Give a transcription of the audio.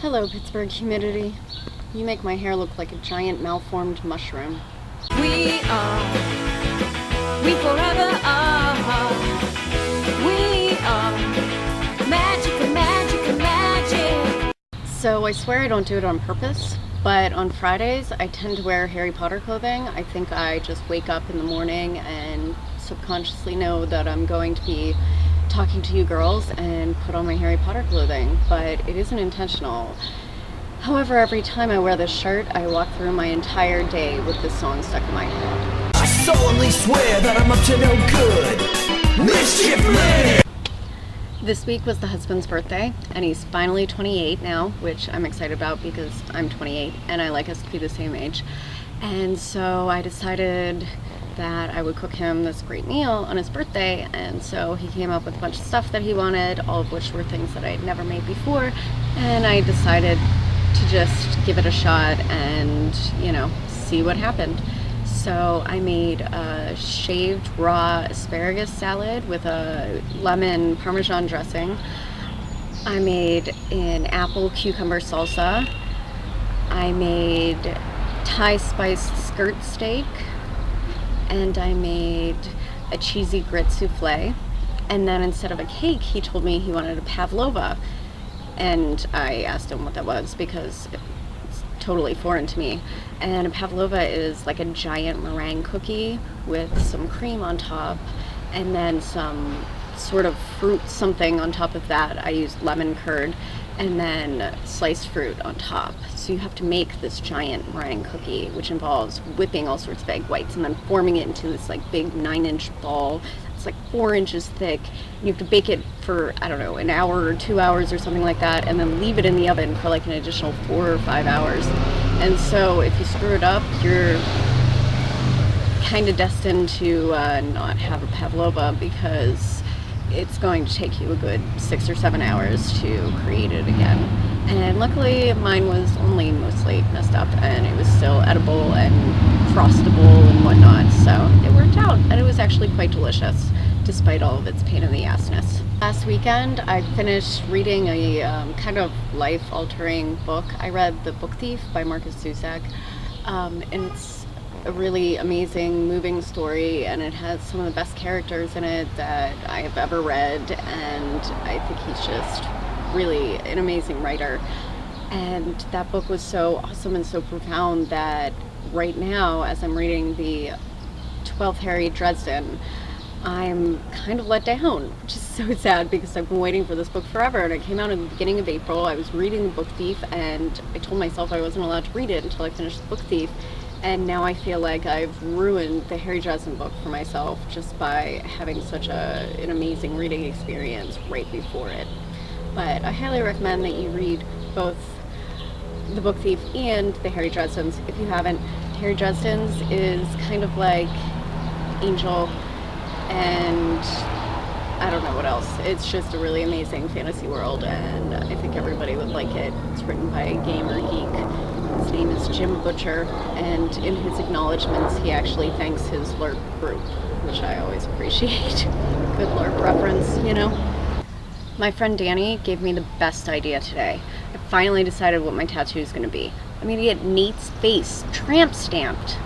Hello, Pittsburgh humidity. You make my hair look like a giant malformed mushroom. We forever are. We are magic. So I swear I don't do it on purpose, but on Fridays I tend to wear Harry Potter clothing. I think I just wake up in the morning and subconsciously know that I'm going to be talking to you girls and put on my Harry Potter clothing, but it isn't intentional. However, every time I wear this shirt, I walk through my entire day with this song stuck in my head. I solemnly swear that I'm up to no good. Mischief Managed! This week was the husband's birthday, and he's finally 28 now, which I'm excited about because I'm 28 and I like us to be the same age. And so I decided that I would cook him this great meal on his birthday, and so he came up with a bunch of stuff that he wanted, all of which were things that I had never made before, and I decided to just give it a shot and, see what happened. So I made a shaved raw asparagus salad with a lemon Parmesan dressing. I made an apple cucumber salsa. I made Thai spiced skirt steak. And I made a cheesy grit souffle. And then instead of a cake, he told me he wanted a pavlova. And I asked him what that was because it's totally foreign to me. And a pavlova is like a giant meringue cookie with some cream on top and then some sort of fruit something on top of that. I used lemon curd and then sliced fruit on top. So you have to make this giant meringue cookie, which involves whipping all sorts of egg whites and then forming it into this like big 9-inch ball. It's like 4 inches thick. You have to bake it for, I don't know, an hour or 2 hours or something like that, and then leave it in the oven for like an additional 4 or 5 hours. And so if you screw it up, you're kind of destined to not have a pavlova because it's going to take you a good 6 or 7 hours to create it again. And luckily mine was only mostly messed up and it was still edible and frostable and whatnot, so it worked out and it was actually quite delicious despite all of its pain in the assness. Last weekend I finished reading a kind of life-altering book. I read The Book Thief by Marcus Zusak, and it's a really amazing, moving story, and it has some of the best characters in it that I have ever read, and I think he's just really an amazing writer. And that book was so awesome and so profound that right now, as I'm reading the 12th Harry Dresden, I'm kind of let down, which is so sad because I've been waiting for this book forever, and it came out in the beginning of April. I was reading The Book Thief and I told myself I wasn't allowed to read it until I finished The Book Thief. And now I feel like I've ruined the Harry Dresden book for myself just by having such an amazing reading experience right before it. But I highly recommend that you read both The Book Thief and the Harry Dresdens. If you haven't, Harry Dresden's is kind of like Angel and I don't know what else. It's just a really amazing fantasy world, and I think everybody would like it. It's written by a gamer geek. His name is Jim Butcher, and in his acknowledgments he actually thanks his LARP group, which I always appreciate. Good LARP reference, My friend Danny gave me the best idea today. I finally decided what my tattoo is going to be. I'm going to get Nate's face tramp stamped.